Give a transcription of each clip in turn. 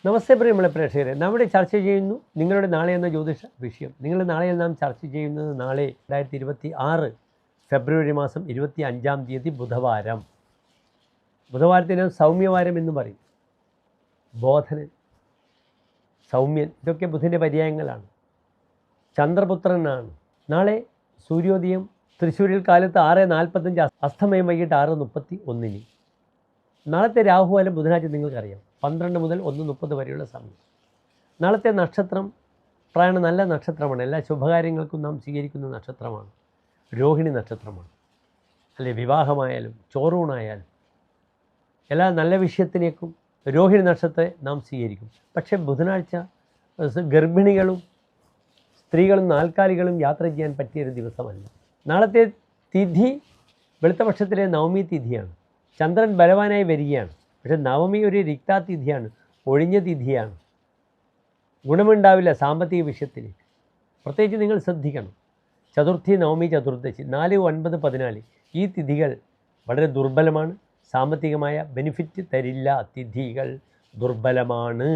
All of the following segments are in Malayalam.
നമസ്തേ പ്രിയമുള്ള പ്രേക്ഷകരെ, നമ്മുടെ ചർച്ച ചെയ്യുന്നു നിങ്ങളുടെ നാളെ എന്ന ജ്യോതിഷ വിഷയം. നിങ്ങളുടെ നാളെയിൽ നാം ചർച്ച ചെയ്യുന്നത് നാളെ 2026 ഫെബ്രുവരി മാസം 25-ാം തീയതി ബുധവാരം. ബുധവാരത്തിന് സൗമ്യവാരം എന്ന് പറയും. ബോധനൻ, സൗമ്യൻ, ഇതൊക്കെ ബുധൻ്റെ പര്യായങ്ങളാണ്. ചന്ദ്രപുത്രനാണ്. നാളെ സൂര്യോദയം തൃശ്ശൂരിൽ കാലത്ത് 6:45, അസ്തമയം വൈകിട്ട് 6:31. നാളത്തെ രാഹുകാലം ബുധനാഴ്ച നിങ്ങൾക്കറിയാം, 12 മുതൽ 1:30 വരെയുള്ള സമയം. നാളത്തെ നക്ഷത്രം പ്രായണ നല്ല നക്ഷത്രമാണ്. എല്ലാ ശുഭകാര്യങ്ങൾക്കും നാം സ്വീകരിക്കുന്ന നക്ഷത്രമാണ്. രോഹിണി നക്ഷത്രമാണ്. അല്ലെ, വിവാഹമായാലും ചോറൂണായാലും എല്ലാ നല്ല വിഷയത്തിനേക്കും രോഹിണി നക്ഷത്രത്തെ നാം സ്വീകരിക്കും. പക്ഷേ ബുധനാഴ്ച ഗർഭിണികളും സ്ത്രീകളും നാൽക്കാലികളും യാത്ര ചെയ്യാൻ പറ്റിയൊരു ദിവസമല്ല. നാളത്തെ തിഥി വെളുത്തപക്ഷത്തിലെ നവമി തിഥിയാണ്. ചന്ദ്രൻ ബലവാനായി വരികയാണ്. പക്ഷെ നവമി ഒരു റിക്താതിഥിയാണ്, ഒഴിഞ്ഞ തിഥിയാണ്. ഗുണമുണ്ടാവില്ല സാമ്പത്തിക വിഷയത്തിലേക്ക്. പ്രത്യേകിച്ച് നിങ്ങൾ ശ്രദ്ധിക്കണം. ചതുർത്ഥി, നവമി, ചതുർദശി, 4, 9, 14 ഈ തിഥികൾ വളരെ ദുർബലമാണ്. സാമ്പത്തികമായ ബെനിഫിറ്റ് തരില്ല. തിഥികൾ ദുർബലമാണ്.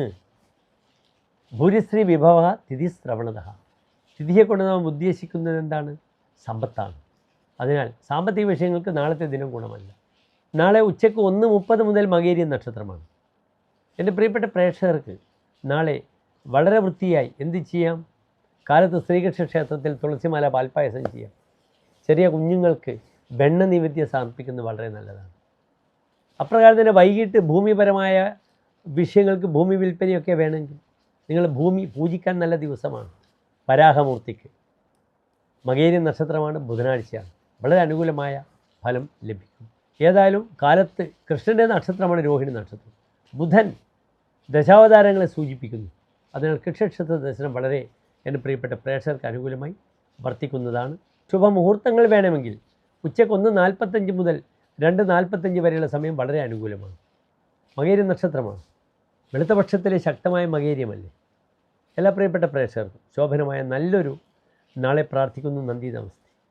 ഭൂരിശ്രീ വിഭവ തിഥി ശ്രവണത. തിഥിയെ കൊണ്ട് നാം ഉദ്ദേശിക്കുന്നത് എന്താണ്? സമ്പത്താണ്. അതിനാൽ സാമ്പത്തിക വിഷയങ്ങൾക്ക് നാളത്തെ ദിനം ഗുണമല്ല. നാളെ ഉച്ചയ്ക്ക് 1:30 മുതൽ മകേരിയൻ നക്ഷത്രമാണ്. എൻ്റെ പ്രിയപ്പെട്ട പ്രേക്ഷകർക്ക് നാളെ വളരെ വൃത്തിയായി എന്ത് ചെയ്യാം? കാലത്ത് ശ്രീകൃഷ്ണ ക്ഷേത്രത്തിൽ തുളസിമാല പാൽപ്പായസം ചെയ്യാം. ചെറിയ കുഞ്ഞുങ്ങൾക്ക് വെണ്ണ നിവേദ്യം സമർപ്പിക്കുന്നത് വളരെ നല്ലതാണ്. അപ്രകാരം തന്നെ വൈകിട്ട് ഭൂമിപരമായ വിഷയങ്ങൾക്ക്, ഭൂമി വിൽപ്പനയൊക്കെ വേണമെങ്കിൽ നിങ്ങൾ ഭൂമി പൂജിക്കാൻ നല്ല ദിവസമാണ്. വരാഹമൂർത്തിക്ക് മകേരിയൻ നക്ഷത്രമാണ്, ബുധനാഴ്ചയാണ്. വളരെ അനുകൂലമായ ഫലം ലഭിക്കും. ഏതായാലും കാലത്ത് കൃഷ്ണൻ്റെ നക്ഷത്രമാണ് രോഹിണി നക്ഷത്രം. ബുധൻ ദശാവതാരങ്ങളെ സൂചിപ്പിക്കുന്നു. അതിനാൽ കൃഷ്ണക്ഷേത്ര ദർശനം വളരെ എൻ്റെ പ്രിയപ്പെട്ട പ്രേക്ഷകർക്ക് അനുകൂലമായി വർത്തിക്കുന്നതാണ്. ശുഭമുഹൂർത്തങ്ങൾ വേണമെങ്കിൽ ഉച്ചയ്ക്ക് 1:45 മുതൽ 2:45 വരെയുള്ള സമയം വളരെ അനുകൂലമാണ്. മകേരിയൻ നക്ഷത്രമാണ്. വെളുത്തപക്ഷത്തിലെ ശക്തമായ മകേരിയമല്ലേ. എല്ലാ പ്രിയപ്പെട്ട പ്രേക്ഷകർക്കും ശോഭനമായ നല്ലൊരു നാളെ പ്രാർത്ഥിക്കുന്നു. നന്ദി, നമസ്തേ.